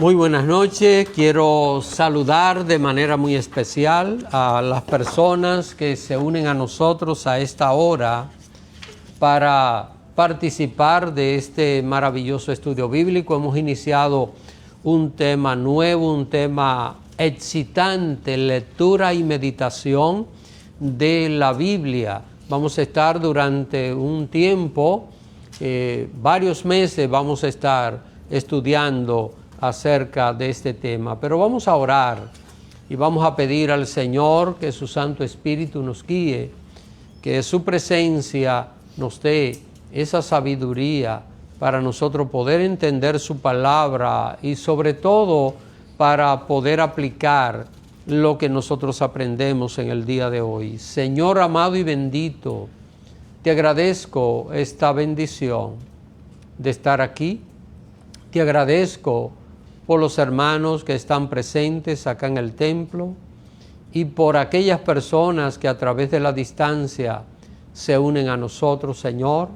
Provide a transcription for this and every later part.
Muy buenas noches. Quiero saludar de manera muy especial a las personas que se unen a nosotros a esta hora para participar de este maravilloso estudio bíblico. Hemos iniciado un tema nuevo, un tema excitante, lectura y meditación de la Biblia. Vamos a estar durante un tiempo, varios meses vamos a estar estudiando acerca de este tema, pero vamos a orar y vamos a pedir al Señor que su Santo Espíritu nos guíe, que su presencia nos dé esa sabiduría para nosotros poder entender su palabra y sobre todo para poder aplicar lo que nosotros aprendemos en el día de hoy. Señor amado y bendito, te agradezco esta bendición de estar aquí. Te agradezco por los hermanos que están presentes acá en el templo y por aquellas personas que a través de la distancia se unen a nosotros, Señor,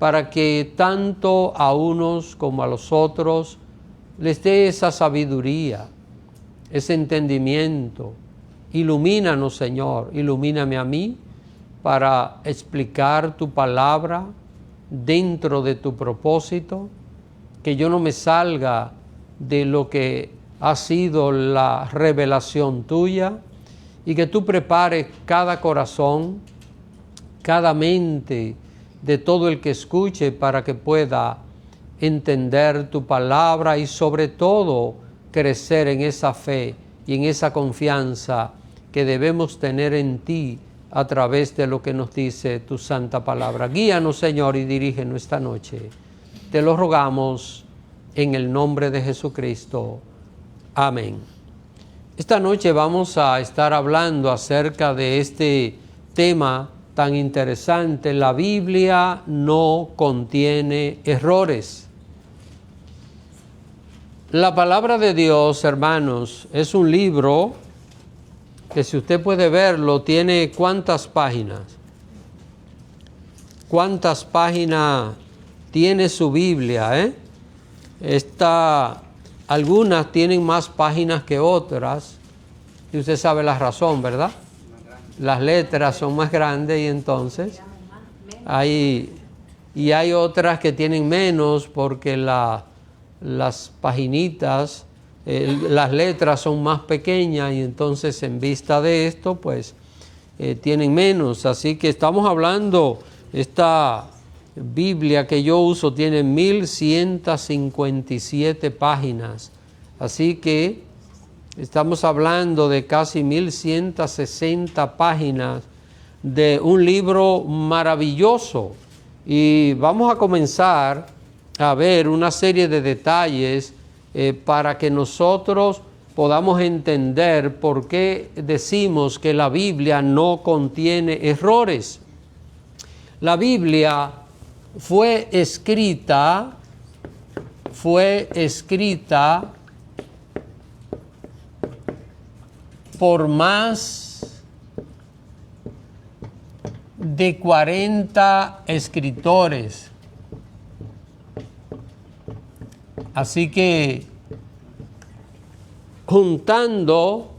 para que tanto a unos como a los otros les dé esa sabiduría, ese entendimiento. Ilumínanos, Señor, ilumíname a mí para explicar tu palabra dentro de tu propósito, que yo no me salga de lo que ha sido la revelación tuya y que tú prepares cada corazón, cada mente de todo el que escuche para que pueda entender tu palabra y sobre todo crecer en esa fe y en esa confianza que debemos tener en ti a través de lo que nos dice tu santa palabra. Guíanos, Señor, y dirígenos esta noche. Te lo rogamos en el nombre de Jesucristo. Amén. Esta noche vamos a estar hablando acerca de este tema tan interesante. La Biblia no contiene errores. La palabra de Dios, hermanos, es un libro que, si usted puede verlo, tiene ¿cuántas páginas? ¿Cuántas páginas tiene su Biblia, algunas tienen más páginas que otras, y usted sabe la razón, ¿verdad? Las letras son más grandes y entonces hay otras que tienen menos porque las paginitas, las letras son más pequeñas y entonces en vista de esto pues tienen menos. Así que estamos hablando, esta Biblia que yo uso tiene 1157 páginas, así que estamos hablando de casi 1160 páginas de un libro maravilloso. Y vamos a comenzar a ver una serie de detalles para que nosotros podamos entender por qué decimos que la Biblia no contiene errores. La Biblia fue escrita por más de 40 escritores. Así que juntando,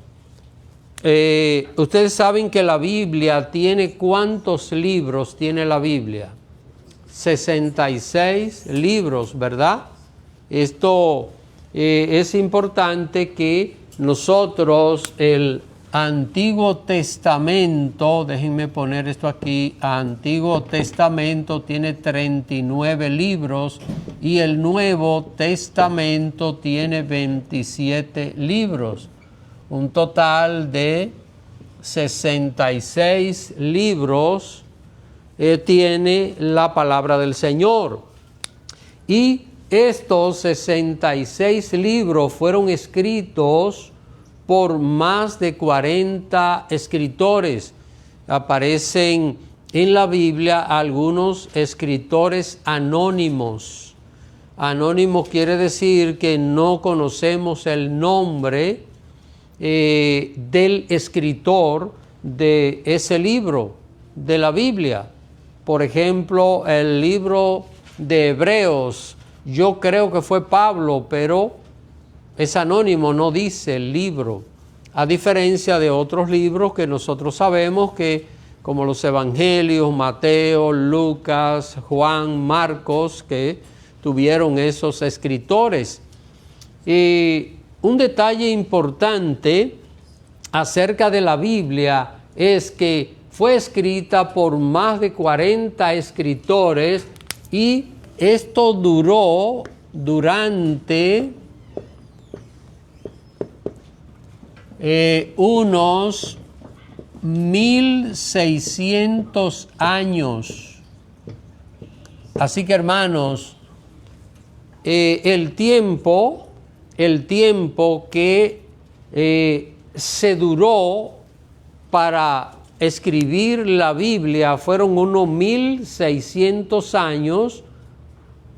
ustedes saben que la Biblia tiene, ¿cuántos libros tiene la Biblia? 66 libros, ¿verdad? Esto es importante que nosotros, el Antiguo Testamento, déjenme poner esto aquí, Antiguo Testamento tiene 39 libros y el Nuevo Testamento tiene 27 libros, un total de 66 libros tiene la palabra del Señor. Y estos 66 libros fueron escritos por más de 40 escritores. Aparecen en la Biblia algunos escritores anónimos. Anónimos quiere decir que no conocemos el nombre del escritor de ese libro de la Biblia. Por ejemplo, el libro de Hebreos, yo creo que fue Pablo, pero es anónimo, no dice el libro, a diferencia de otros libros que nosotros sabemos que, como los Evangelios, Mateo, Lucas, Juan, Marcos, que tuvieron esos escritores. Y un detalle importante acerca de la Biblia es que fue escrita por más de 40 escritores y esto duró durante unos 1600 años. Así que, hermanos, el tiempo que se duró para escribir la Biblia fueron unos 1600 años,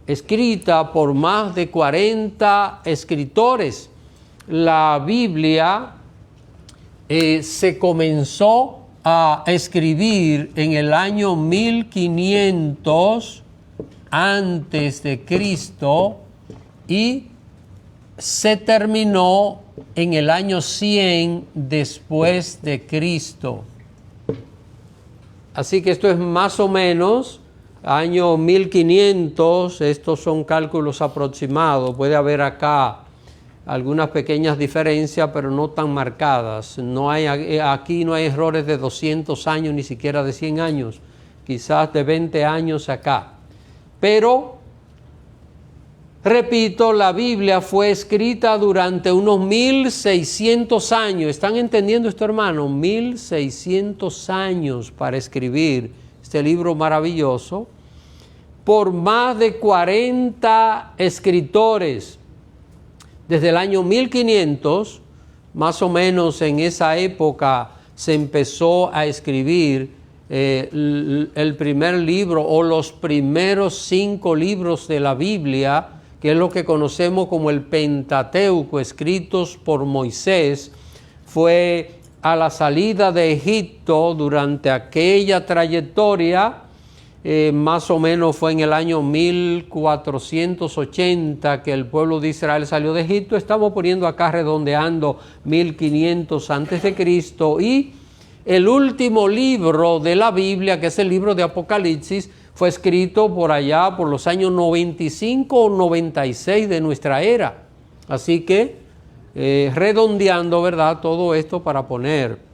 escrita por más de 40 escritores. La Biblia se comenzó a escribir en el año 1500 antes de Cristo y se terminó en el año 100 después de Cristo. Así que esto es más o menos año 1500, estos son cálculos aproximados, puede haber acá algunas pequeñas diferencias, pero no tan marcadas. Aquí no hay errores de 200 años, ni siquiera de 100 años, quizás de 20 años acá. Pero, repito, la Biblia fue escrita durante unos 1600 años. ¿Están entendiendo esto, hermano? 1600 años para escribir este libro maravilloso, por más de 40 escritores. Desde el año 1500, más o menos en esa época, se empezó a escribir el primer libro o los primeros 5 libros de la Biblia, que es lo que conocemos como el Pentateuco, escritos por Moisés. Fue a la salida de Egipto durante aquella trayectoria, más o menos fue en el año 1480 que el pueblo de Israel salió de Egipto. Estamos poniendo acá redondeando 1500 antes de Cristo, y el último libro de la Biblia, que es el libro de Apocalipsis, fue escrito por allá por los años 95 o 96 de nuestra era. Así que redondeando, ¿verdad?, todo esto para poner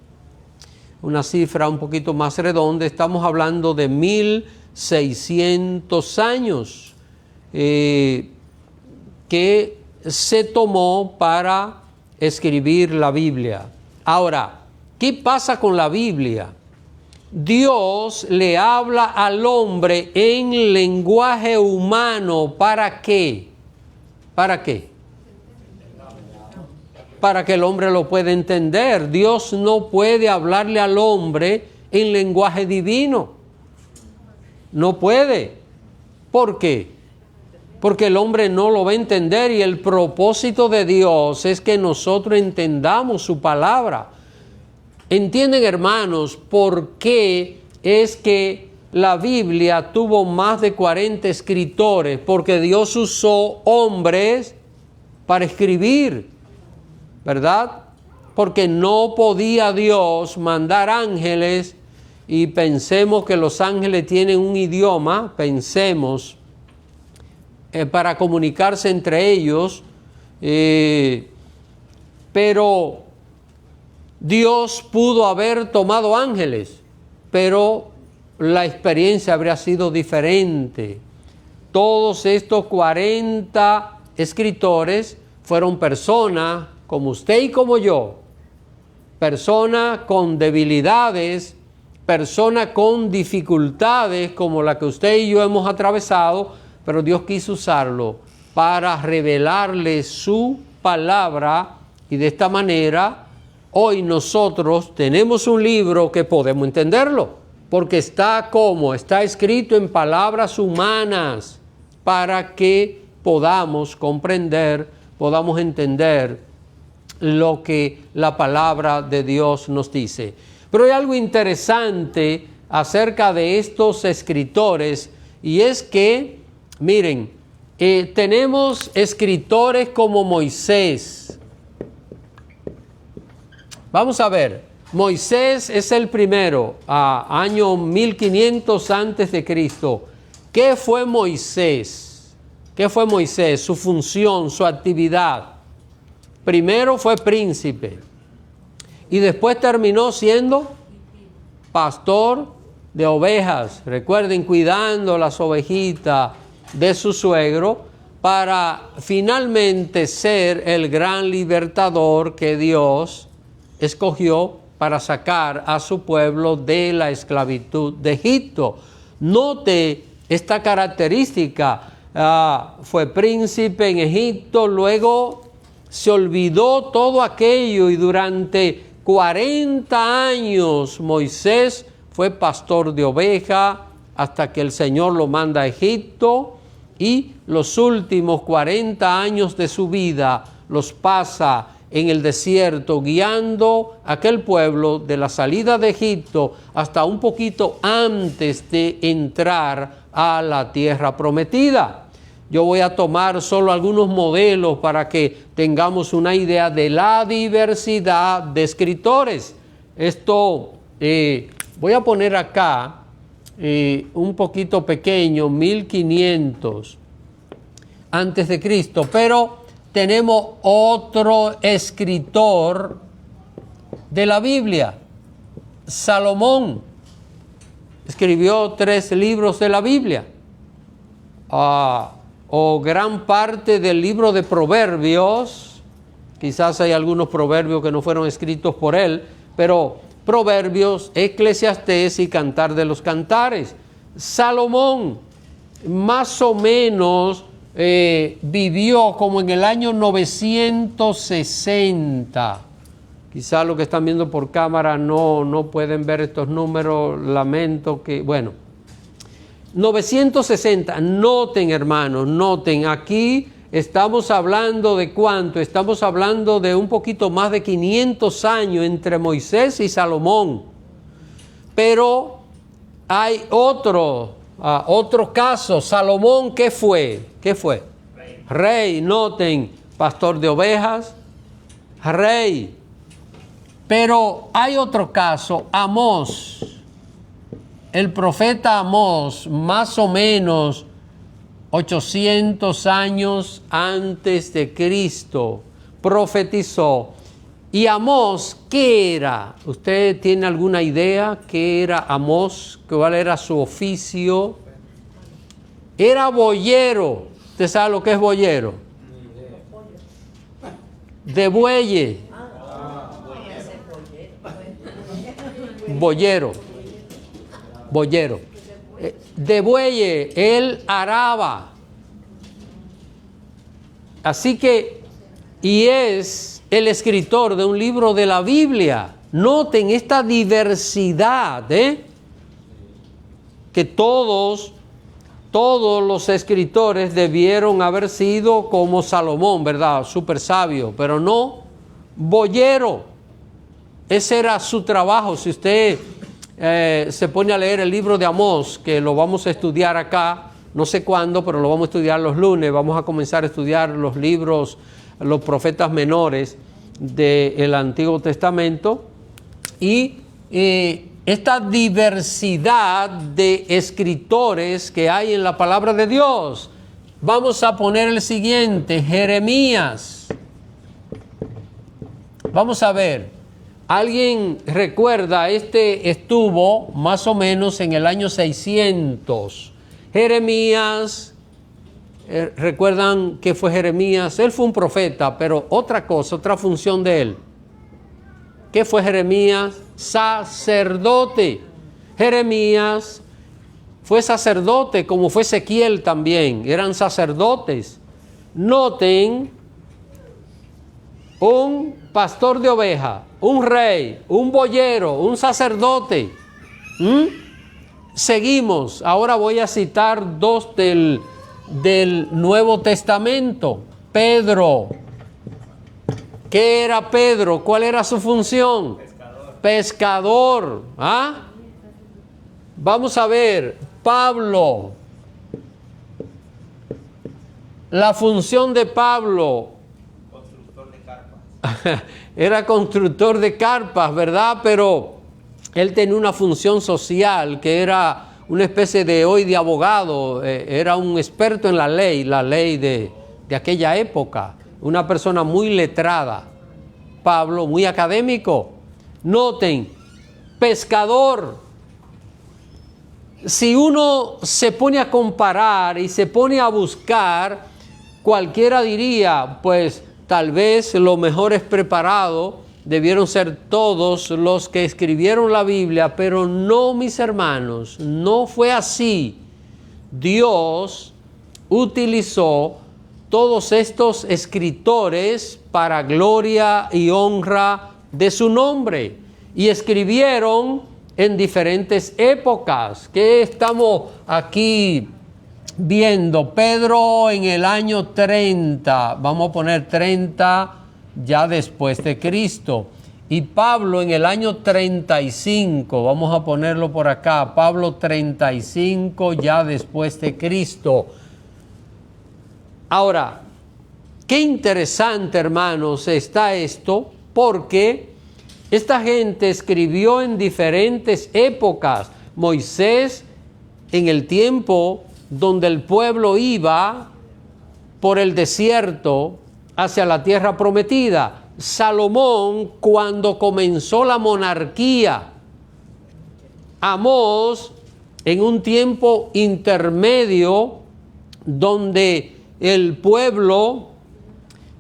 una cifra un poquito más redonda, estamos hablando de 1600 años que se tomó para escribir la Biblia. Ahora, ¿qué pasa con la Biblia? Dios le habla al hombre en lenguaje humano. ¿Para qué? ¿Para qué? Para que el hombre lo pueda entender. Dios no puede hablarle al hombre en lenguaje divino. No puede. ¿Por qué? Porque el hombre no lo va a entender, y el propósito de Dios es que nosotros entendamos su palabra. ¿Entienden, hermanos, por qué es que la Biblia tuvo más de 40 escritores? Porque Dios usó hombres para escribir, ¿verdad? Porque no podía Dios mandar ángeles, y pensemos que los ángeles tienen un idioma, pensemos, para comunicarse entre ellos, pero Dios pudo haber tomado ángeles, pero la experiencia habría sido diferente. Todos estos 40 escritores fueron personas como usted y como yo, personas con debilidades, personas con dificultades como la que usted y yo hemos atravesado, pero Dios quiso usarlo para revelarle su palabra, y de esta manera hoy nosotros tenemos un libro que podemos entenderlo, porque está escrito en palabras humanas, para que podamos comprender, podamos entender lo que la palabra de Dios nos dice. Pero hay algo interesante acerca de estos escritores, y es que, miren, tenemos escritores como Moisés. Vamos a ver, Moisés es el primero, año 1500 antes de Cristo. ¿Qué fue Moisés? ¿Qué fue Moisés? Su función, su actividad. Primero fue príncipe y después terminó siendo pastor de ovejas. Recuerden, cuidando las ovejitas de su suegro para finalmente ser el gran libertador que Dios escogió para sacar a su pueblo de la esclavitud de Egipto. Note esta característica. Fue príncipe en Egipto, luego se olvidó todo aquello y durante 40 años Moisés fue pastor de oveja hasta que el Señor lo manda a Egipto, y los últimos 40 años de su vida los pasa en el desierto guiando a aquel pueblo de la salida de Egipto hasta un poquito antes de entrar a la tierra prometida. Yo voy a tomar solo algunos modelos para que tengamos una idea de la diversidad de escritores. Esto voy a poner acá un poquito pequeño, 1500 antes de Cristo, pero tenemos otro escritor de la Biblia, Salomón. Escribió 3 libros de la Biblia. O gran parte del libro de Proverbios. Quizás hay algunos proverbios que no fueron escritos por él, pero Proverbios, Eclesiastés y Cantar de los Cantares. Salomón más o menos vivió como en el año 960. Quizás lo que están viendo por cámara no pueden ver estos números, lamento que, bueno. 960, noten hermanos, noten, aquí estamos hablando de ¿cuánto? Estamos hablando de un poquito más de 500 años entre Moisés y Salomón. Pero hay otro caso. Salomón, ¿qué fue? ¿Qué fue? Rey, noten, pastor de ovejas, rey. Pero hay otro caso, Amós. El profeta Amós, más o menos 800 años antes de Cristo, profetizó. ¿Y Amós qué era? ¿Usted tiene alguna idea qué era Amós? ¿Cuál era su oficio? Era boyero. ¿Usted sabe lo que es boyero? De bueyes. Boyero. Boyero. De bueyes, él araba. Así que, y es el escritor de un libro de la Biblia. Noten esta diversidad, que todos los escritores debieron haber sido como Salomón, ¿verdad? Súper sabio, pero no boyero. Ese era su trabajo. Si usted se pone a leer el libro de Amós, que lo vamos a estudiar acá, no sé cuándo, pero lo vamos a estudiar los lunes. Vamos a comenzar a estudiar los libros, los profetas menores del Antiguo Testamento. Y esta diversidad de escritores que hay en la palabra de Dios. Vamos a poner el siguiente, Jeremías. Vamos a ver. ¿Alguien recuerda? Este estuvo más o menos en el año 600. Jeremías, ¿recuerdan qué fue Jeremías? Él fue un profeta, pero otra cosa, otra función de él. ¿Qué fue Jeremías? Sacerdote. Jeremías fue sacerdote, como fue Ezequiel también, eran sacerdotes. Noten, un pastor de oveja, un rey, un boyero, un sacerdote. Seguimos. Ahora voy a citar 2 del Nuevo Testamento. Pedro. ¿Qué era Pedro? ¿Cuál era su función? Pescador. Vamos a ver. Pablo. La función de Pablo era constructor de carpas, ¿verdad? Pero él tenía una función social que era una especie de hoy de abogado, era un experto en la ley de aquella época, una persona muy letrada. Pablo, muy académico. Noten, pescador. Si uno se pone a comparar y se pone a buscar, cualquiera diría, pues tal vez los mejores preparados debieron ser todos los que escribieron la Biblia, pero no, mis hermanos, no fue así. Dios utilizó todos estos escritores para gloria y honra de su nombre, y escribieron en diferentes épocas. ¿Qué estamos aquí viendo? Pedro en el año 30, vamos a poner 30 ya después de Cristo, y Pablo en el año 35, vamos a ponerlo por acá, Pablo 35 ya después de Cristo. Ahora, qué interesante, hermanos, está esto, porque esta gente escribió en diferentes épocas. Moisés, en el tiempo donde el pueblo iba por el desierto hacia la tierra prometida. Salomón, cuando comenzó la monarquía. Amós, en un tiempo intermedio donde el pueblo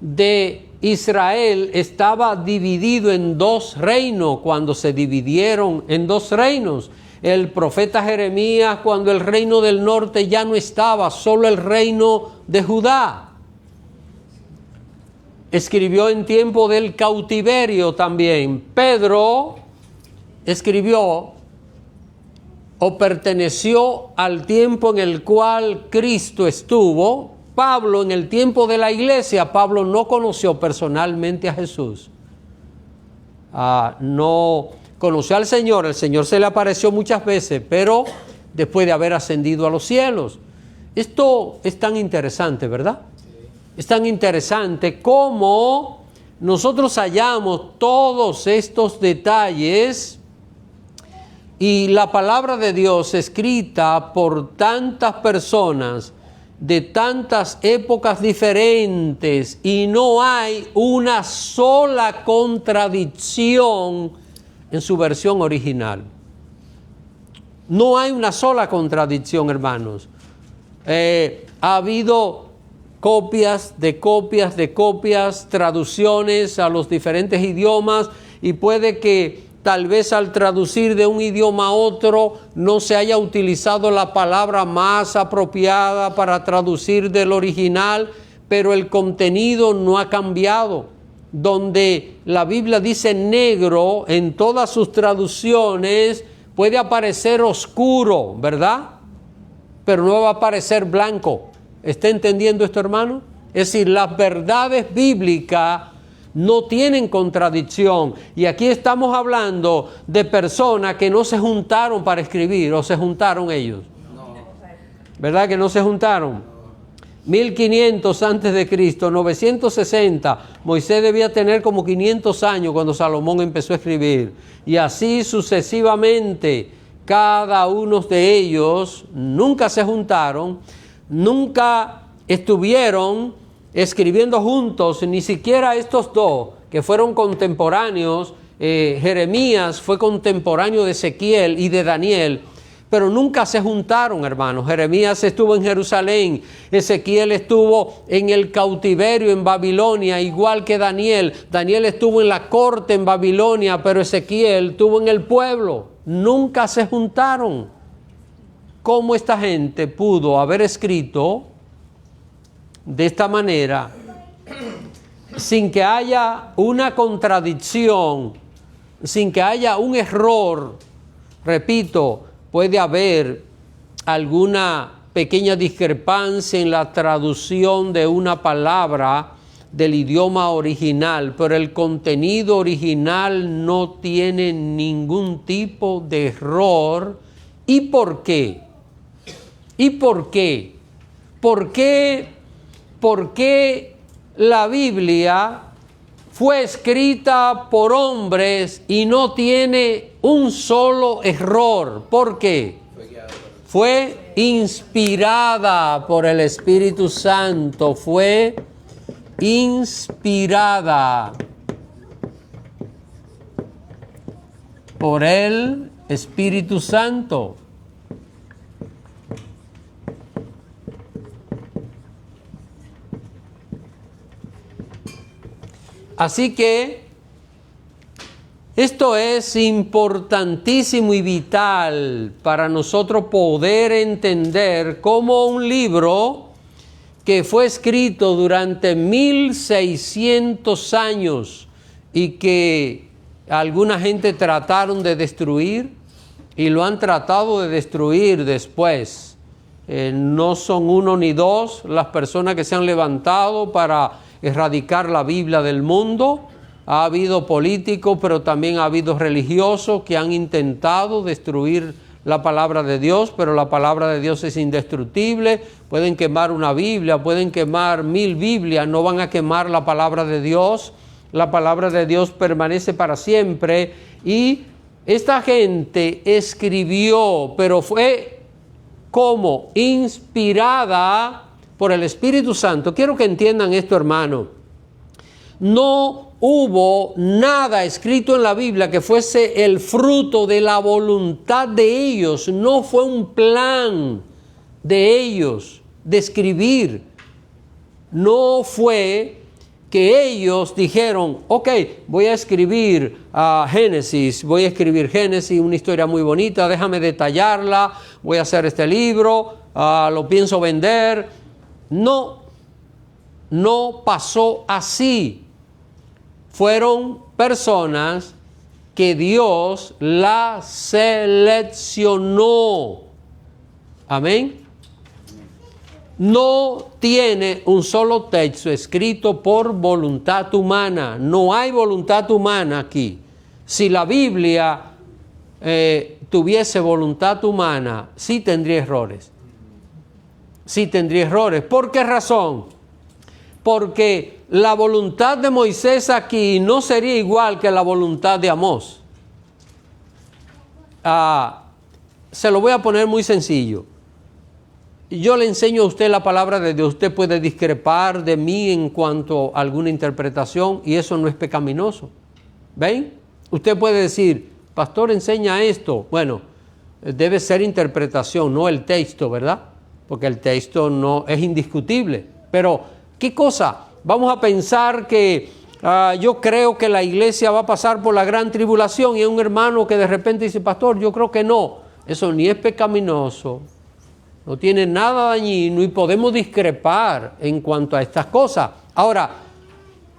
de Israel estaba dividido en dos reinos, cuando se dividieron en dos reinos. El profeta Jeremías, cuando el reino del norte ya no estaba, solo el reino de Judá. Escribió en tiempo del cautiverio también. Pedro escribió o perteneció al tiempo en el cual Cristo estuvo. Pablo, en el tiempo de la iglesia, Pablo no conoció personalmente a Jesús. No conoció al Señor, el Señor se le apareció muchas veces, pero después de haber ascendido a los cielos. Esto es tan interesante, ¿verdad? Es tan interesante cómo nosotros hallamos todos estos detalles y la palabra de Dios escrita por tantas personas de tantas épocas diferentes, y no hay una sola contradicción en su versión original. No hay una sola contradicción, hermanos. Ha habido copias de copias de copias, traducciones a los diferentes idiomas, y puede que tal vez al traducir de un idioma a otro no se haya utilizado la palabra más apropiada para traducir del original, pero el contenido no ha cambiado. Donde la Biblia dice negro en todas sus traducciones, puede aparecer oscuro, ¿verdad? Pero no va a aparecer blanco. ¿Está entendiendo esto, hermano? Es decir, las verdades bíblicas no tienen contradicción. Y aquí estamos hablando de personas que no se juntaron para escribir, o se juntaron ellos. No. ¿Verdad que no se juntaron? 1500 antes de Cristo, 960. Moisés debía tener como 500 años cuando Salomón empezó a escribir. Y así sucesivamente, cada uno de ellos nunca se juntaron, nunca estuvieron escribiendo juntos, ni siquiera estos dos que fueron contemporáneos. Jeremías fue contemporáneo de Ezequiel y de Daniel, pero nunca se juntaron, hermanos. Jeremías estuvo en Jerusalén, Ezequiel estuvo en el cautiverio en Babilonia, igual que Daniel. Daniel estuvo en la corte en Babilonia, pero Ezequiel estuvo en el pueblo. Nunca se juntaron. ¿Cómo esta gente pudo haber escrito de esta manera sin que haya una contradicción, sin que haya un error? Repito, puede haber alguna pequeña discrepancia en la traducción de una palabra del idioma original, pero el contenido original no tiene ningún tipo de error. ¿Y por qué? ¿Y por qué? ¿Por qué por qué la Biblia fue escrita por hombres y no tiene un solo error. ¿Por qué? Fue inspirada por el Espíritu Santo. Fue inspirada por el Espíritu Santo. Así que esto es importantísimo y vital para nosotros poder entender cómo un libro que fue escrito durante 1600 años y que alguna gente trataron de destruir y lo han tratado de destruir después. No son uno ni dos las personas que se han levantado para erradicar la Biblia del mundo. Ha habido políticos, pero también ha habido religiosos que han intentado destruir la palabra de Dios, pero la palabra de Dios es indestructible. Pueden quemar una Biblia, pueden quemar 1000 Biblias, no van a quemar la palabra de Dios. La palabra de Dios permanece para siempre. Y esta gente escribió, pero fue como inspirada por el Espíritu Santo. Quiero que entiendan esto, hermano. No hubo nada escrito en la Biblia que fuese el fruto de la voluntad de ellos. No fue un plan de ellos de escribir. No fue que ellos dijeron, ok, voy a escribir Génesis, una historia muy bonita, déjame detallarla, voy a hacer este libro, lo pienso vender. No pasó así. Fueron personas que Dios la seleccionó. Amén. No tiene un solo texto escrito por voluntad humana. No hay voluntad humana aquí. Si la Biblia tuviese voluntad humana, sí tendría errores. Sí tendría errores. ¿Por qué razón? Porque la voluntad de Moisés aquí no sería igual que la voluntad de Amós. Se lo voy a poner muy sencillo. Yo le enseño a usted la palabra de Dios. Usted puede discrepar de mí en cuanto a alguna interpretación y eso no es pecaminoso. ¿Ven? Usted puede decir, pastor, enseña esto. Bueno, debe ser interpretación, no el texto, ¿verdad? Porque el texto no es indiscutible. Pero, ¿qué cosa? Vamos a pensar que yo creo que la iglesia va a pasar por la gran tribulación y hay un hermano que de repente dice, pastor, yo creo que no. Eso ni es pecaminoso, no tiene nada dañino y podemos discrepar en cuanto a estas cosas. Ahora,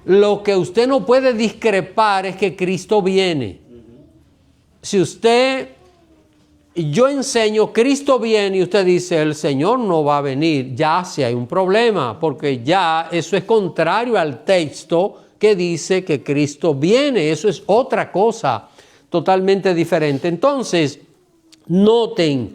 lo que usted no puede discrepar es que Cristo viene. Si yo enseño, Cristo viene y usted dice, el Señor no va a venir, ya sí hay un problema, porque ya eso es contrario al texto que dice que Cristo viene. Eso es otra cosa totalmente diferente. Entonces, noten,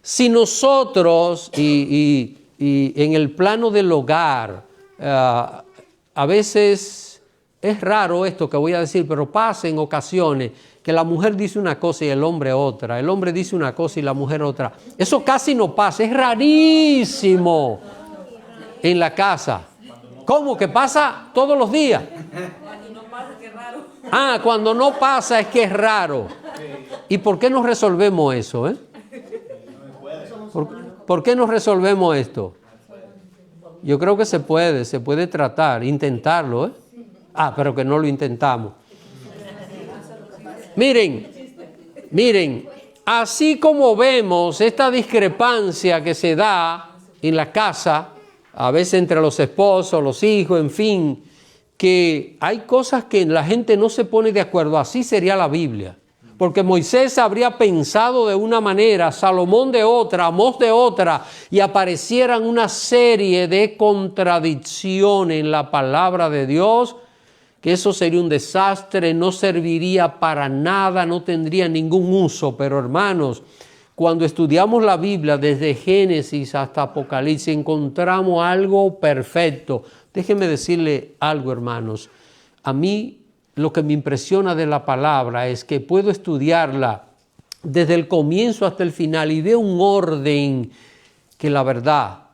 si nosotros, y en el plano del hogar, a veces es raro esto que voy a decir, pero pasa en ocasiones, que la mujer dice una cosa y el hombre otra, el hombre dice una cosa y la mujer otra. Eso casi no pasa, es rarísimo en la casa. ¿Cómo? ¿Que pasa todos los días? Cuando no pasa, qué raro. Cuando no pasa es que es raro. ¿Y por qué no resolvemos eso? ¿Por qué no resolvemos esto? Yo creo que se puede tratar, intentarlo. Pero que no lo intentamos. Miren, así como vemos esta discrepancia que se da en la casa, a veces entre los esposos, los hijos, en fin, que hay cosas que la gente no se pone de acuerdo, así sería la Biblia. Porque Moisés habría pensado de una manera, Salomón de otra, Amós de otra, y aparecieran una serie de contradicciones en la palabra de Dios, que eso sería un desastre, no serviría para nada, no tendría ningún uso. Pero hermanos, cuando estudiamos la Biblia desde Génesis hasta Apocalipsis, encontramos algo perfecto. Déjenme decirle algo, hermanos. A mí lo que me impresiona de la palabra es que puedo estudiarla desde el comienzo hasta el final y veo un orden que, la verdad,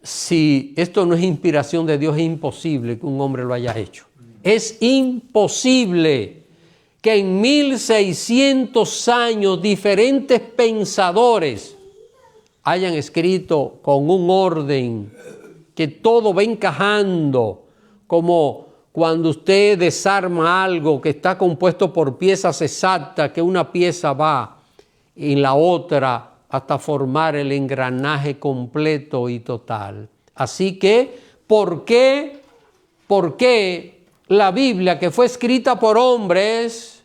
si esto no es inspiración de Dios, es imposible que un hombre lo haya hecho. Es imposible que en 1600 años diferentes pensadores hayan escrito con un orden que todo va encajando, como cuando usted desarma algo que está compuesto por piezas exactas, que una pieza va en la otra hasta formar el engranaje completo y total. Así que, ¿por qué la Biblia, que fue escrita por hombres?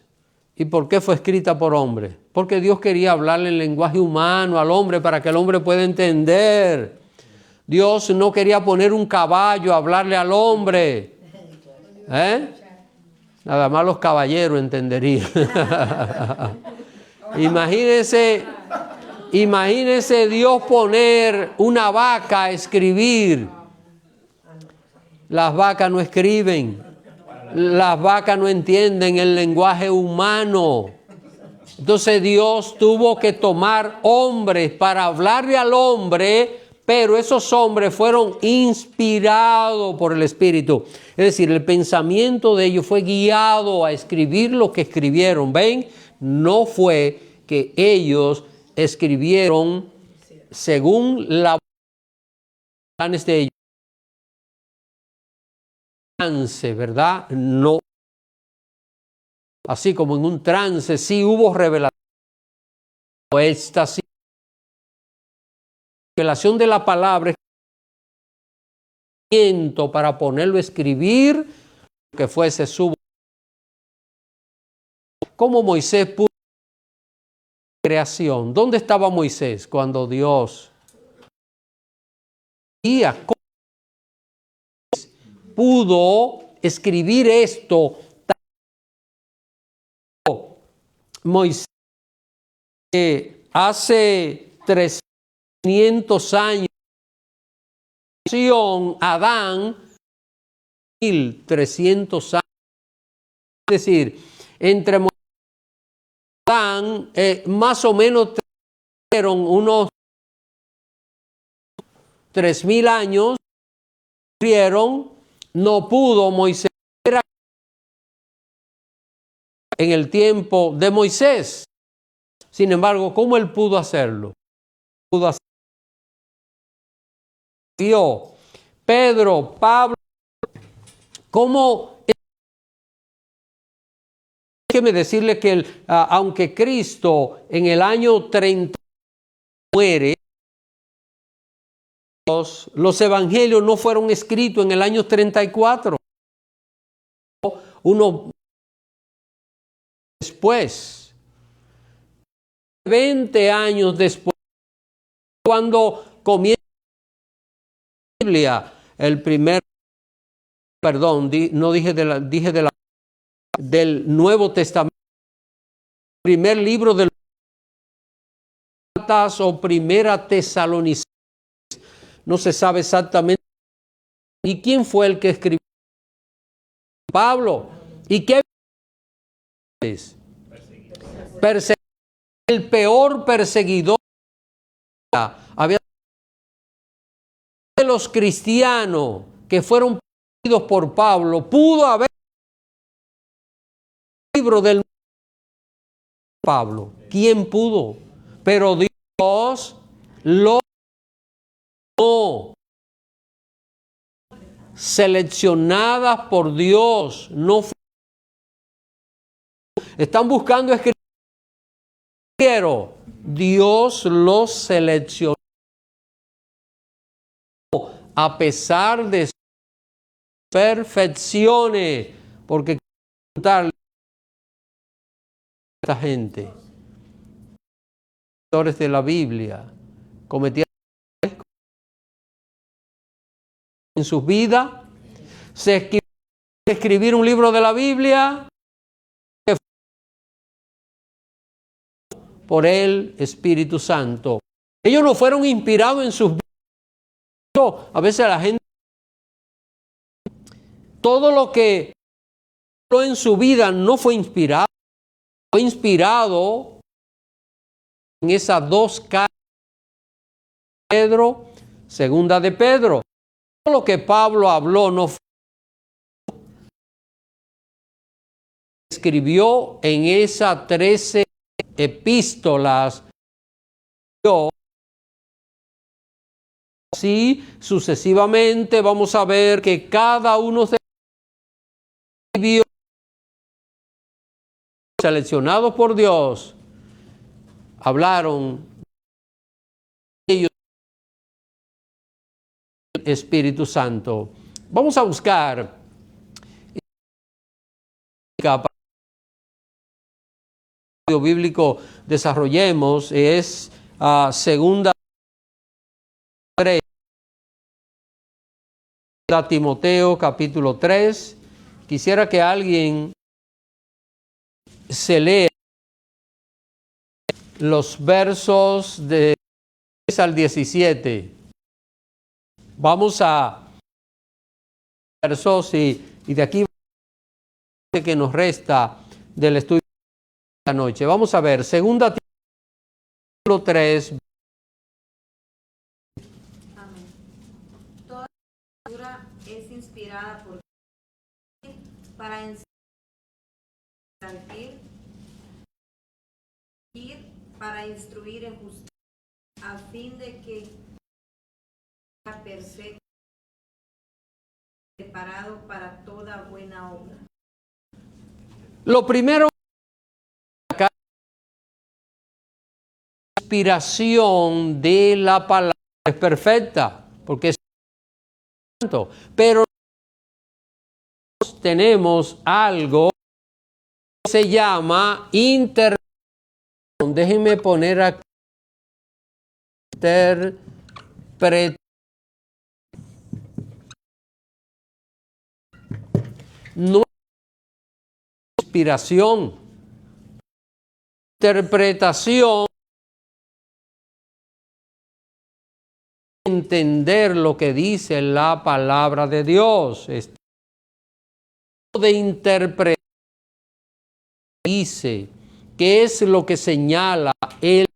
¿Y por qué fue escrita por hombres? Porque Dios quería hablarle en lenguaje humano al hombre para que el hombre pueda entender. Dios no quería poner un caballo a hablarle al hombre. Nada más los caballeros entenderían. Imagínese Dios poner una vaca a escribir. Las vacas no escriben. Las vacas no entienden el lenguaje humano. Entonces Dios tuvo que tomar hombres para hablarle al hombre, pero esos hombres fueron inspirados por el Espíritu. Es decir, el pensamiento de ellos fue guiado a escribir lo que escribieron. ¿Ven? No fue que ellos escribieron según la planes de ellos. Trance, ¿verdad? No. Así como en un trance sí hubo revelación. Esta sí. Revelación de la palabra es para ponerlo a escribir que fuese su. Como Moisés pudo creación. ¿Dónde estaba Moisés cuando Dios pudo escribir esto? Moisés hace 300 años, Adán 1300 años, es decir, entre Moisés y Adán más o menos fueron unos 3000 años. No pudo Moisés en el tiempo de Moisés. Sin embargo, ¿cómo él pudo hacerlo? Pudo hacerlo. Pedro, Pablo, ¿cómo? Déjeme decirle que aunque Cristo en el año 30 muere, los evangelios no fueron escritos en el año 34. Uno después, 20 años después, cuando comienza la Biblia, el primer, perdón, no dije del Nuevo Testamento, el primer libro de los o Primera Tesalonicenses, no se sabe exactamente. ¿Y quién fue el que escribió? Pablo. ¿Y qué es? El peor perseguidor había de los cristianos que fueron perseguidos por Pablo. Pudo haber el libro del Pablo. ¿Quién pudo? Pero Dios lo seleccionadas por Dios. No están buscando escribir. Dios los seleccionó a pesar de sus perfecciones, porque contarle a esta gente, autores de la Biblia, cometieron en sus vidas, se escribir un libro de la Biblia, por el Espíritu Santo. Ellos no fueron inspirados en sus vidas. A veces la gente, todo lo que en su vida no fue inspirado. Fue inspirado en esas dos cartas de Pedro, segunda de Pedro. Todo lo que Pablo habló no fue, escribió en esas 13 epístolas. Así sucesivamente vamos a ver que cada uno de ellos, seleccionados por Dios, hablaron ellos del Espíritu Santo. Vamos a buscar para el bíblico desarrollemos, es segunda Timoteo capítulo 3. Quisiera que alguien se lea los versos de 10 al 17. Vamos a versos y de aquí que nos resta del estudio de esta noche. Vamos a ver, segunda Timoteo 3. Amén. Toda la escritura es inspirada por Dios para enseñar, para instruir en justicia, a fin de que sea perfecto, preparado para toda buena obra. Lo primero, acá, la inspiración de la palabra es perfecta, porque es santo, pero tenemos algo que se llama interpretación. Déjenme poner aquí interpretación. No inspiración, interpretación, entender lo que dice la palabra de Dios. De interpretar, dice, ¿qué es lo que señala él?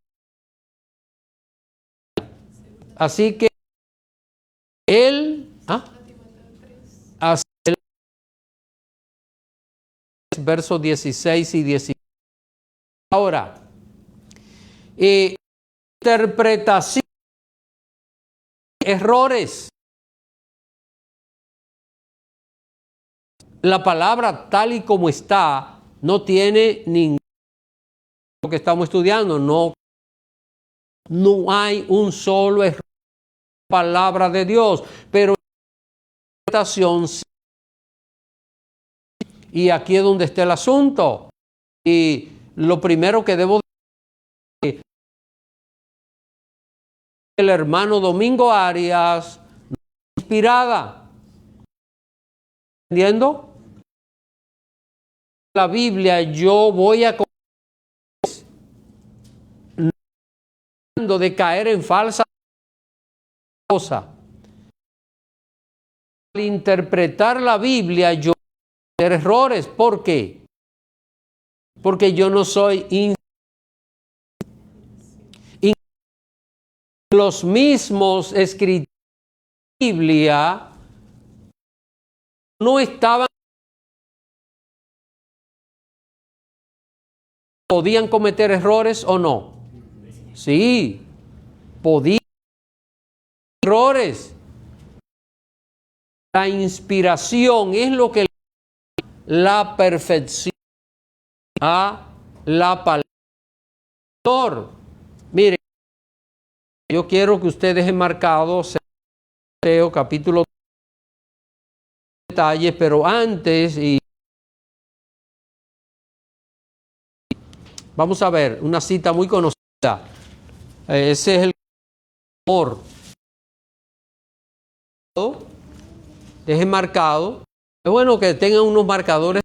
Así que él, hace versos 16 y 17. Ahora, interpretación, errores. La palabra tal y como está no tiene ningún lo que estamos estudiando, no hay un solo error en la palabra de Dios, pero interpretación sí. Y aquí es donde está el asunto. Y lo primero que debo decir, el hermano Domingo Arias, no es inspirada. ¿Entendiendo? La Biblia, yo voy a de caer en falsa cosa. Al interpretar la Biblia, yo voy a hacer errores. ¿Por qué? Porque yo no soy los mismos escritores de la Biblia no estaban, podían cometer errores o no. Sí, podían cometer errores. La inspiración es lo que la perfección a la palabra. Mire, yo quiero que ustedes dejen marcado Mateo capítulo 3, detalles, pero antes vamos a ver una cita muy conocida. Ese es el amor. Dejen marcado. Es bueno que tengan unos marcadores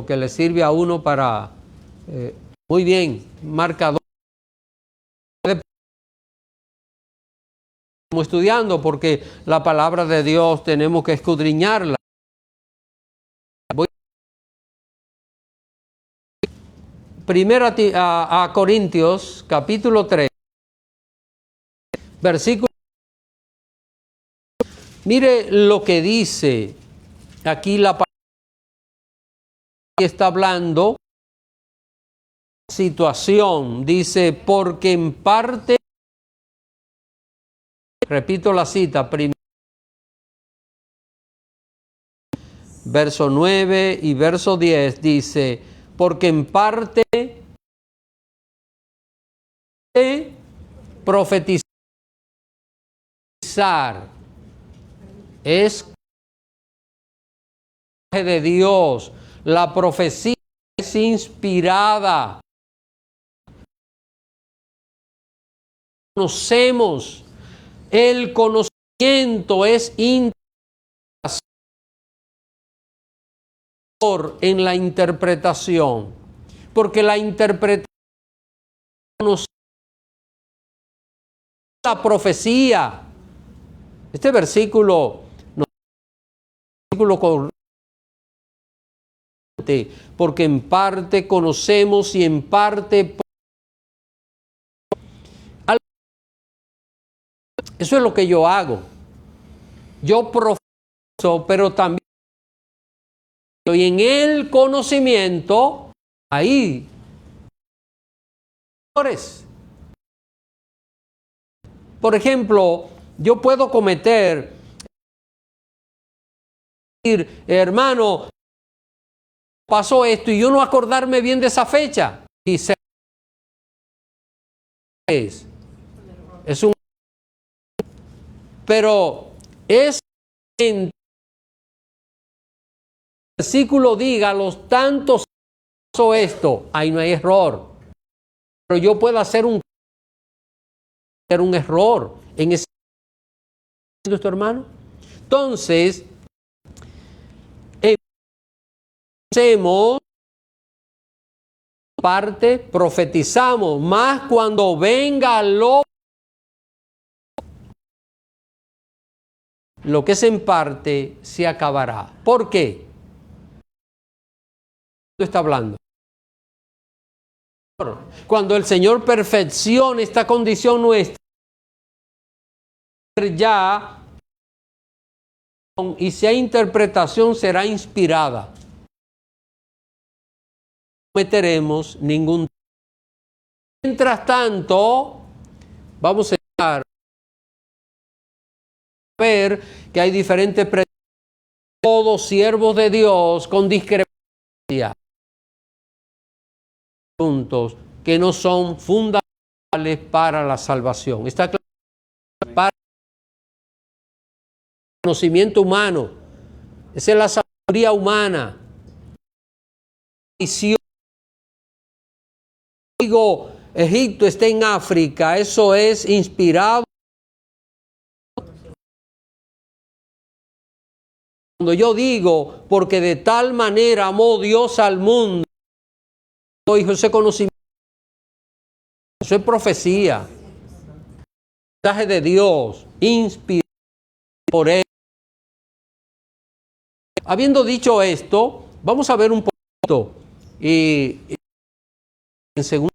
que le sirve a uno para, muy bien, marcador. Estamos estudiando porque la palabra de Dios tenemos que escudriñarla. Primera a Corintios, capítulo 3, versículo. Mire lo que dice aquí la palabra. Está hablando situación, dice, porque en parte, repito la cita, verso 9 y verso 10, dice, porque en parte profetizar es de Dios, la profecía es inspirada. Conocemos, el conocimiento es en la interpretación, porque la interpretación la profecía. Este versículo porque en parte conocemos y en parte eso es lo que yo hago. Yo profeso, pero también y en el conocimiento ahí por ejemplo, yo puedo cometer, hermano, pasó esto y yo no acordarme bien de esa fecha. Y es un... Pero es en el versículo diga, los tantos pasó esto, ahí no hay error. Pero yo puedo hacer un error en ese nuestro hermano. Entonces, hacemos parte, profetizamos, más cuando venga lo que es en parte se acabará. ¿Por qué? Está hablando. Cuando el Señor perfeccione esta condición nuestra, ya y si hay interpretación será inspirada. No meteremos ningún. Mientras tanto, vamos a ver que hay diferentes todos siervos de Dios con discrepancia, puntos que no son fundamentales para la salvación. Está claro. Para el conocimiento humano, esa es la sabiduría humana. Si yo digo Egipto está en África, eso es inspirado. Cuando yo digo, porque de tal manera amó Dios al mundo, hijo, ese conocimiento, eso es profecía, mensaje de Dios, inspirado por él. Habiendo dicho esto, vamos a ver un poquito en segundo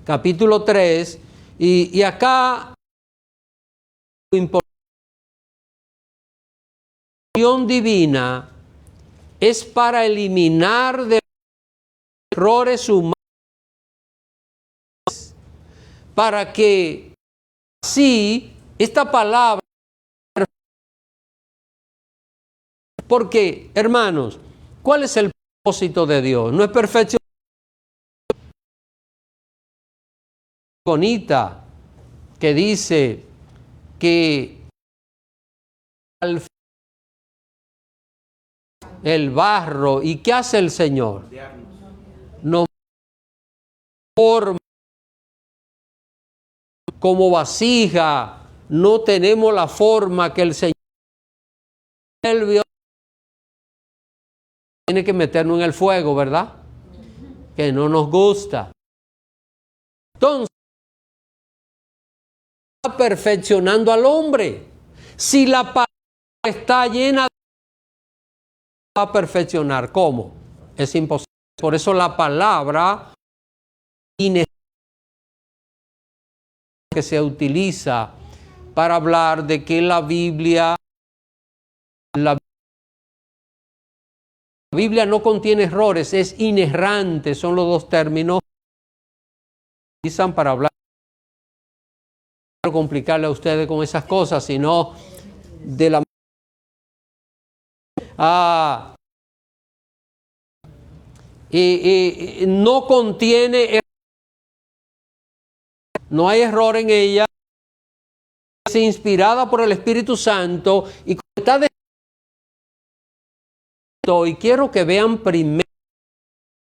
capítulo 3, y acá divina es para eliminar de errores humanos para que así esta palabra, porque hermanos, ¿cuál es el propósito de Dios? No es perfección bonita que dice que al el barro, ¿y qué hace el Señor? Nos forma como vasija, no tenemos la forma que el Señor tiene que meternos en el fuego, ¿verdad? Que no nos gusta. Entonces, está perfeccionando al hombre. Si la palabra está llena, va a perfeccionar. ¿Cómo? Es imposible. Por eso la palabra que se utiliza para hablar de que la Biblia no contiene errores, es inerrante, son los dos términos que utilizan para hablar. No quiero complicarle a ustedes con esas cosas, sino de la no contiene, no hay error en ella, es inspirada por el Espíritu Santo y está de... Y quiero que vean primero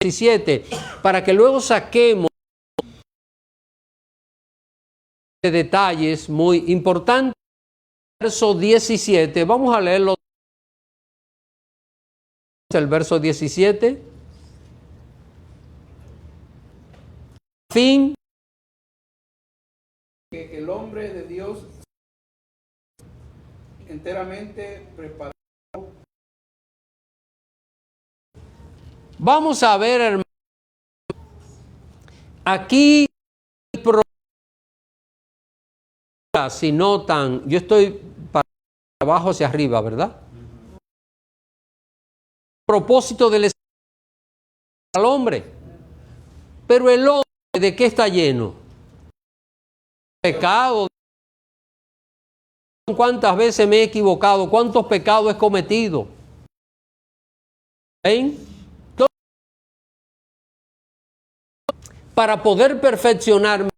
17 para que luego saquemos detalles muy importantes. Verso 17, vamos a leerlo. El verso 17. Fin. Que el hombre de Dios enteramente preparado. Vamos a ver, hermano. Aquí, si notan, yo estoy para abajo hacia arriba, ¿verdad? Propósito del al hombre. Pero el hombre, ¿de qué está lleno? Pecado. ¿Cuántas veces me he equivocado? ¿Cuántos pecados he cometido? ¿Ven? Para poder perfeccionarme,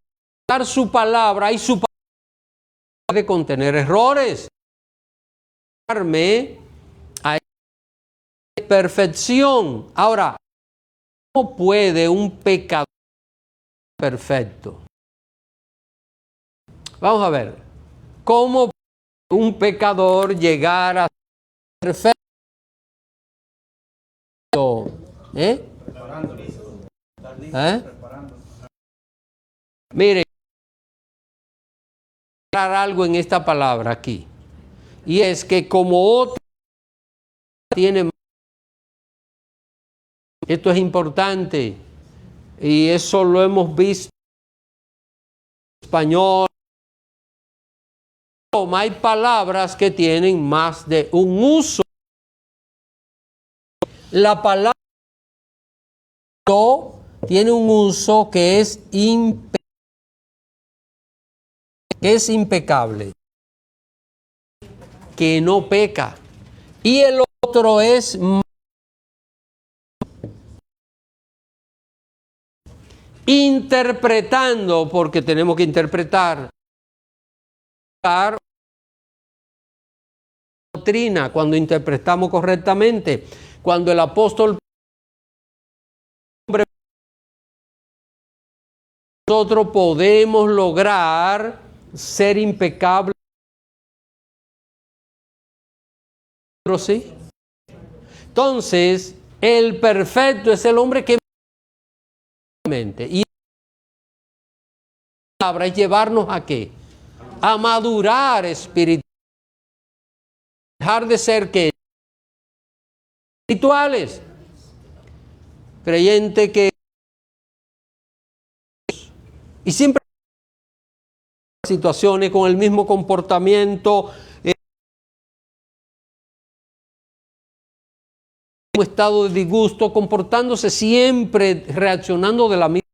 dar su palabra y su palabra puede contener errores. A perfección. Ahora, ¿cómo puede un pecador perfecto? Vamos a ver. ¿Cómo puede un pecador llegar a ser perfecto? Mire, algo en esta palabra aquí, y es que como otro tiene, esto es importante y eso lo hemos visto en español, hay palabras que tienen más de un uso. La palabra tiene un uso que es impecable, que no peca, y el otro es interpretando, porque tenemos que interpretar doctrina cuando interpretamos correctamente. Cuando el apóstol, nosotros podemos lograr ser impecables. ¿Sí? Entonces, el perfecto es el hombre que y la palabra es llevarnos a qué? A madurar espiritualmente. Dejar de ser que espirituales. Creyente que y siempre situaciones con el mismo comportamiento, estado de disgusto, comportándose siempre, reaccionando de la misma.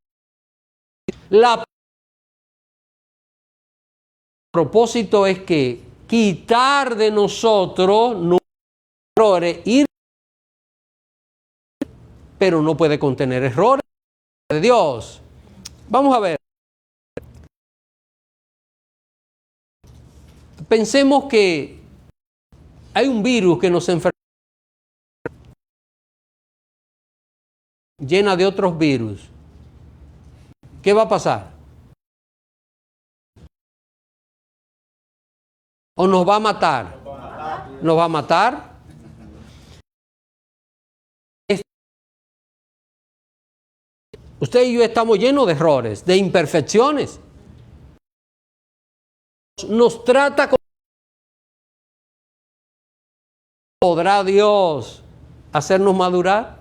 El propósito es que quitar de nosotros nuestros errores, pero no puede contener errores de Dios. Vamos a ver. Pensemos que hay un virus que nos enferma, llena de otros virus. ¿Qué va a pasar? ¿O nos va a matar? ¿Nos va a matar? Usted y yo estamos llenos de errores, de imperfecciones. Nos trata como... ¿Podrá Dios hacernos madurar?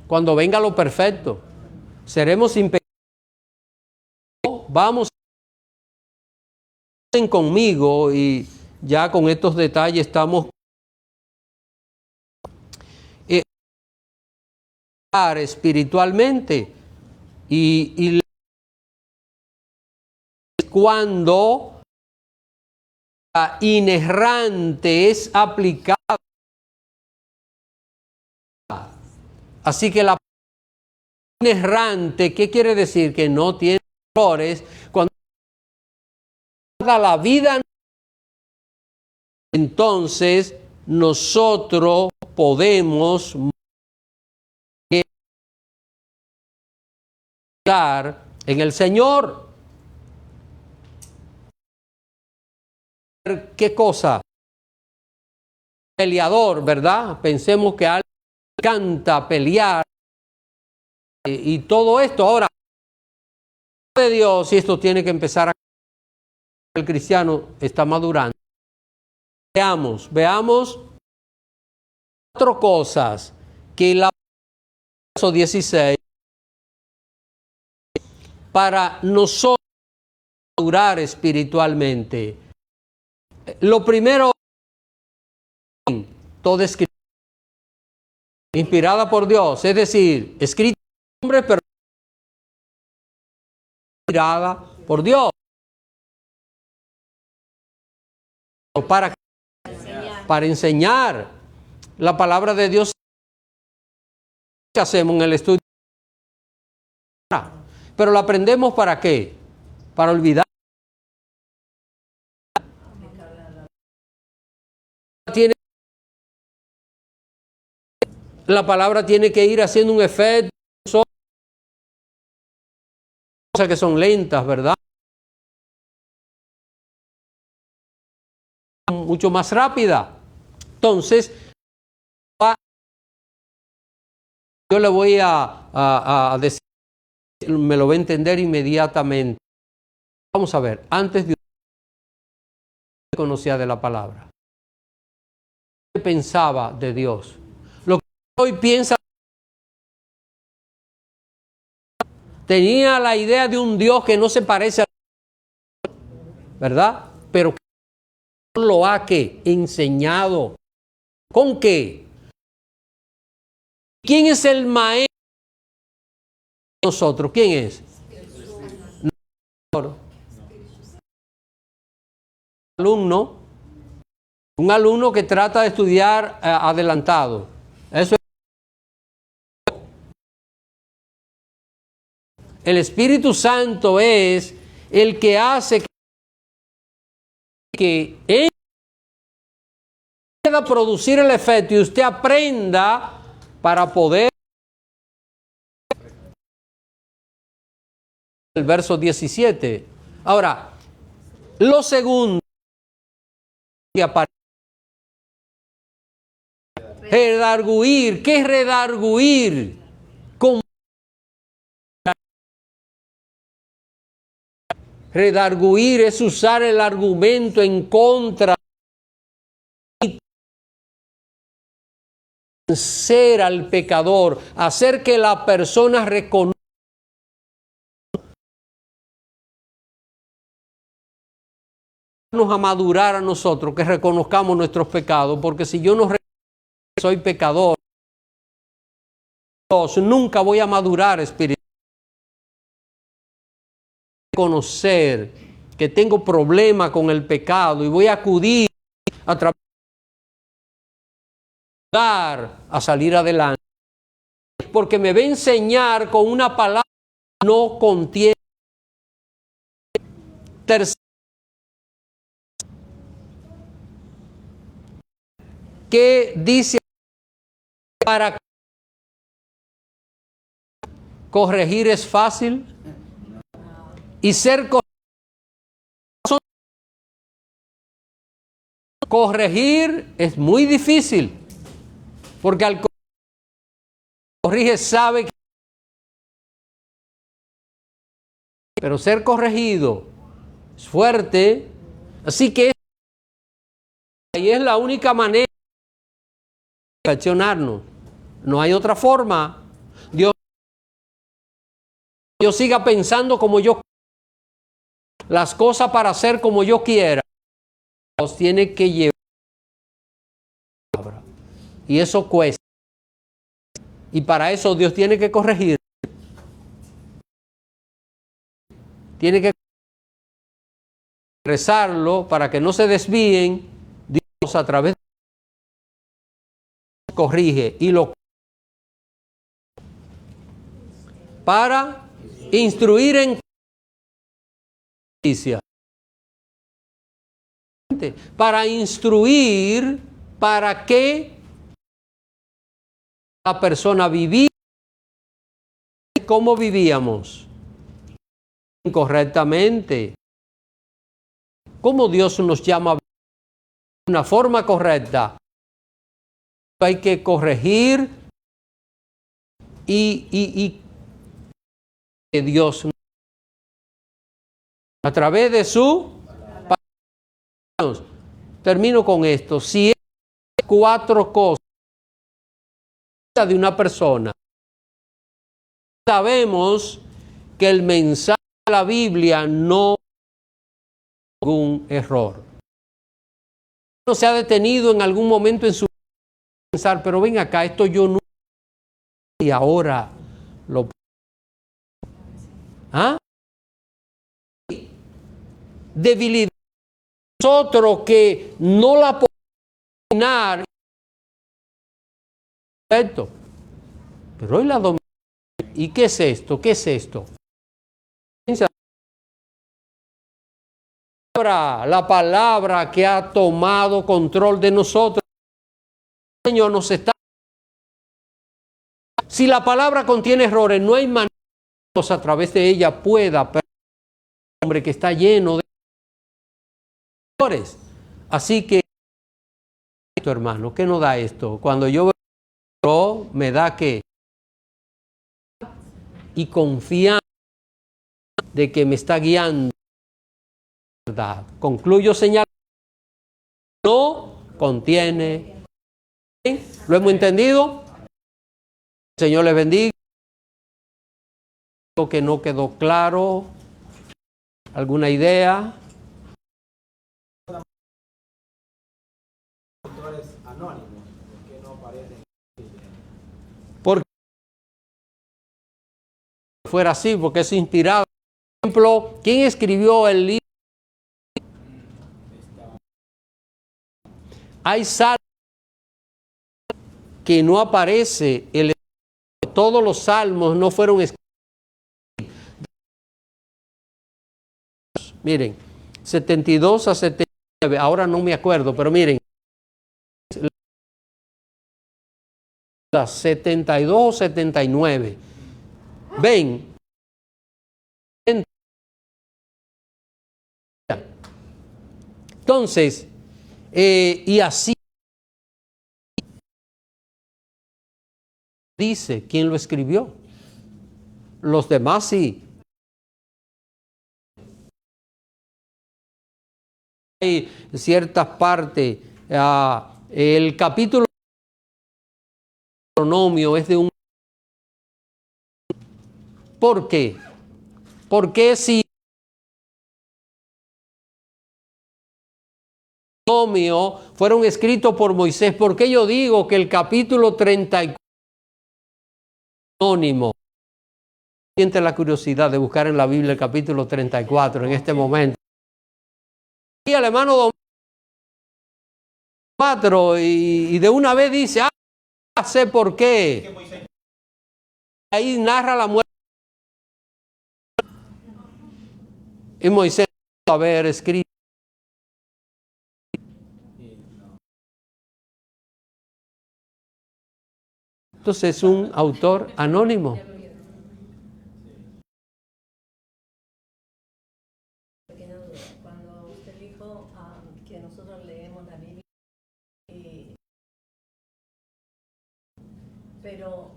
Cuando venga lo perfecto, seremos impecables. Vamos conmigo, y ya con estos detalles estamos espiritualmente, y cuando la inerrante es aplicada. Así que la inerrante, ¿qué quiere decir? Que no tiene errores. Cuando la vida, entonces nosotros podemos estar en el Señor. ¿Qué cosa? Peleador, ¿verdad? Pensemos que alguien canta pelear y todo esto. Ahora, de Dios, y esto tiene que empezar a... El cristiano está madurando. Veamos 4 cosas que la verso 16 para nosotros madurar espiritualmente. Lo primero, toda escritura inspirada por Dios, es decir, escrita por hombre, pero inspirada por Dios. Para enseñar la palabra de Dios. ¿Qué hacemos en el estudio? Pero lo aprendemos ¿para qué? Para olvidar. La palabra tiene que ir haciendo un efecto. Son cosas que son lentas, ¿verdad? Mucho más rápida. Entonces, yo le voy a decir, me lo va a entender inmediatamente. Vamos a ver, antes de conocía de la palabra, ¿qué pensaba de Dios? Lo que hoy piensa, tenía la idea de un Dios que no se parece a Dios, ¿verdad? Pero lo ha ¿qué? Enseñado. ¿Con qué? ¿Quién es el maestro de nosotros? ¿Quién es? Un alumno que trata de estudiar adelantado. Eso es. El Espíritu Santo es el que hace que él pueda producir el efecto y usted aprenda para poder. El verso 17. Ahora, lo segundo que aparece. Redarguir. ¿Qué es redarguir? Redarguir es usar el argumento en contra, vencer al pecador, hacer que la persona reconozca a madurar a nosotros, que reconozcamos nuestros pecados, porque si yo no reconozco que soy pecador, nunca voy a madurar espiritualmente. Reconocer que tengo problema con el pecado y voy a acudir a través de a salir adelante, porque me va a enseñar con una palabra que no contiene. Tercero, ¿qué dice? Para corregir es fácil y ser corregir es muy difícil. Porque al corrige sabe que... Pero ser corregido es fuerte. Así que ahí es la única manera de accionarnos. No hay otra forma. Dios siga pensando como yo, las cosas para hacer como yo quiera. Dios tiene que llevar. Y eso cuesta. Y para eso Dios tiene que corregir. Tiene que rezarlo para que no se desvíen. Dios a través de corrige y lo para instruir en justicia. Para instruir para que la persona vivía como vivíamos incorrectamente. ¿Cómo Dios nos llama de una forma correcta? Hay que corregir y que Dios a través de su palabra. Termino con esto. Si hay 4 cosas de una persona, sabemos que el mensaje de la Biblia no es ningún error. No se ha detenido en algún momento en su pensar, pero ven acá, esto yo no y ahora lo ¿ah? Debilidad nosotros que no la podemos dominar, perfecto, pero hoy la dominamos. ¿Y qué es esto? ¿Qué es esto? La palabra que ha tomado control de nosotros. El Señor nos está. Si la palabra contiene errores, no hay manera que a través de ella pueda perder un hombre que está lleno de errores. Así que, hermano, ¿qué nos da esto? Cuando yo veo, me da que y confianza de que me está guiando. ¿Verdad? Concluyo señalando, no contiene. ¿Lo hemos entendido? El Señor les bendiga. Algo que no quedó claro, alguna idea. Anónimos, porque no aparecen. Porque fuera así, porque es inspirado. Por ejemplo, ¿quién escribió el libro? Hay salmos que no aparece el todos los salmos no fueron escritos. Miren, 72 a 79, ahora no me acuerdo, pero miren, 72 o 79. Ven. Entonces, y así dice quién lo escribió. Los demás sí. Hay ciertas partes. El capítulo Deuteronomio es de un... ¿Por qué? Porque si Deuteronomio fueron escritos por Moisés, ¿por qué yo digo que el capítulo 34 anónimo? Siente la curiosidad de buscar en la Biblia el capítulo 34 en este momento. Y el hermano 4 y de una vez dice, sé por qué. Ahí narra la muerte. Y Moisés haber escrito. Entonces es un autor anónimo. Cuando usted dijo que nosotros leemos la Biblia pero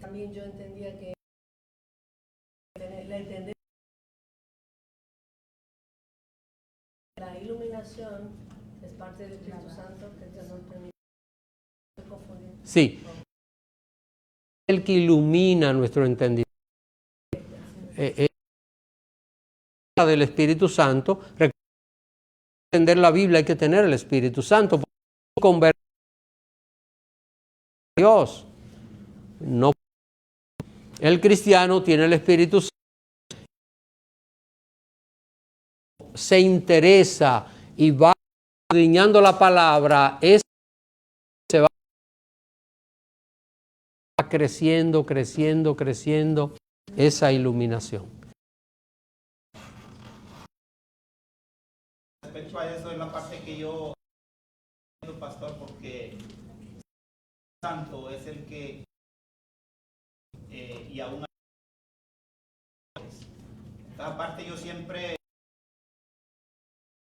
también yo entendía que la iluminación es parte del Espíritu Santo que Dios nos permite confundir. Sí, el que ilumina nuestro entendimiento. Del Espíritu Santo, para entender la Biblia hay que tener el Espíritu Santo. Convertir a Dios. No. El cristiano tiene el Espíritu Santo, se interesa y va escudriñando la palabra, se va creciendo, creciendo, creciendo esa iluminación. Respecto a eso es la parte que yo entiendo, pastor, porque el Santo es el que y aún esta parte yo siempre,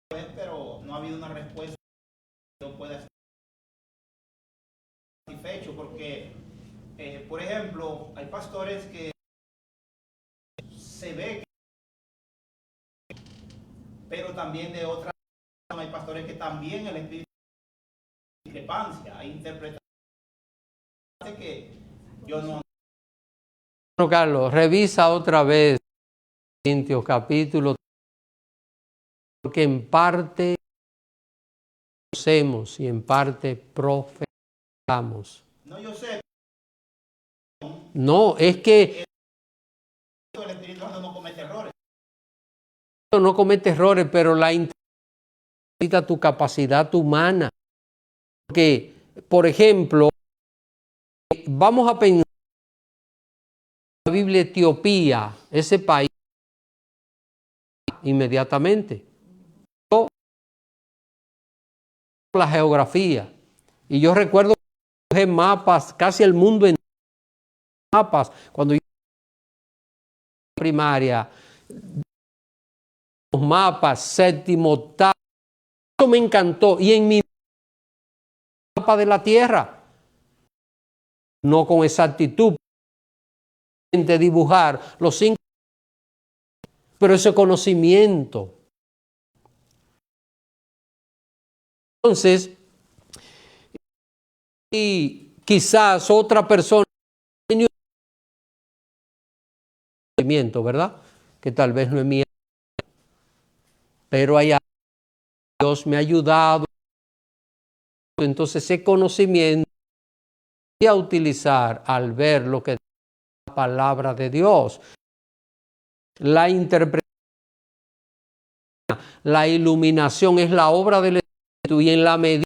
pero no ha habido una respuesta que yo pueda estar satisfecho, porque por ejemplo hay pastores que se ve que, pero también de otra hay pastores que también el espíritu de discrepancia, hay interpretaciones que yo no. Bueno, Carlos, revisa otra vez Corintios capítulo, porque en parte conocemos y en parte profetizamos. No, yo sé. No, es que El Espíritu Santo no comete errores. no comete errores, pero la necesita tu capacidad humana. Porque, por ejemplo, vamos a pensar en la Biblia Etiopía, ese país, inmediatamente. Yo, la geografía, y yo recuerdo que dibujé mapas, casi el mundo en mapas, cuando yo primaria, los mapas, séptimo, octavo, eso me encantó. Y en mi mapa de la tierra, no con exactitud, dibujar los 5, pero ese conocimiento. Entonces, y quizás otra persona tiene un conocimiento, ¿verdad? Que tal vez no es mía, pero hay algo que Dios me ha ayudado. Entonces ese conocimiento voy a utilizar al ver lo que dice la palabra de Dios. La interpretación, la iluminación es la obra del Espíritu, y en la medida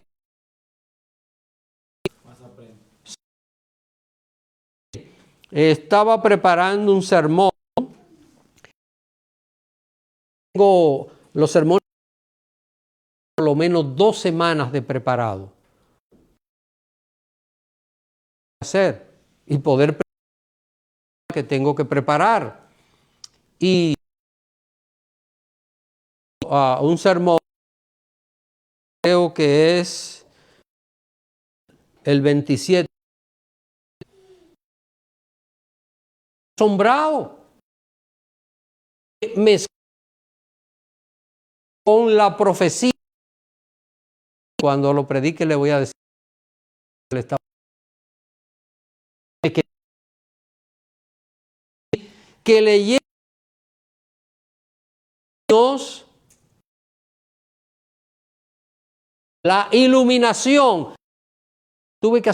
estaba preparando un sermón. Tengo los sermones por lo menos 2 semanas de preparado. Hacer y poder preparar que tengo que preparar. Y un sermón creo que es el 27. Asombrado. Me con la profecía. Cuando lo predique le voy a decir que le llegue Dios la iluminación. Tuve que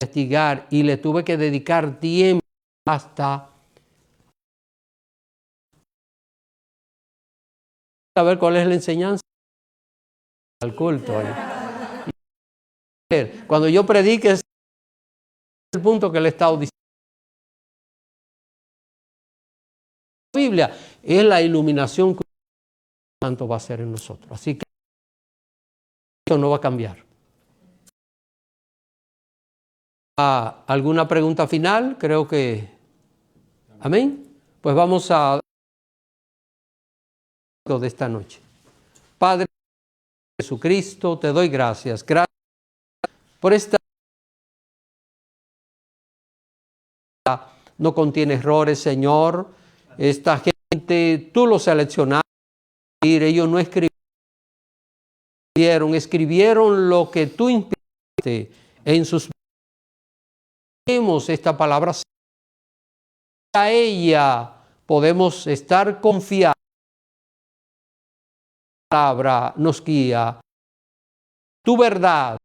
investigar y le tuve que dedicar tiempo hasta saber cuál es la enseñanza al culto. Cuando yo predique es el punto que le he estado diciendo. La Biblia es la iluminación que el Santo va a hacer en nosotros. Así que esto no va a cambiar. ¿Alguna pregunta final? Creo que... Amén. Pues vamos a... de esta noche. Padre, Jesucristo, te doy gracias. Gracias por esta. No contiene errores, Señor. Esta gente, tú los seleccionaste. Ellos no escribieron lo que tú inspiraste en sus vidas. Tenemos esta palabra. A ella podemos estar confiados. La palabra nos guía. Tu verdad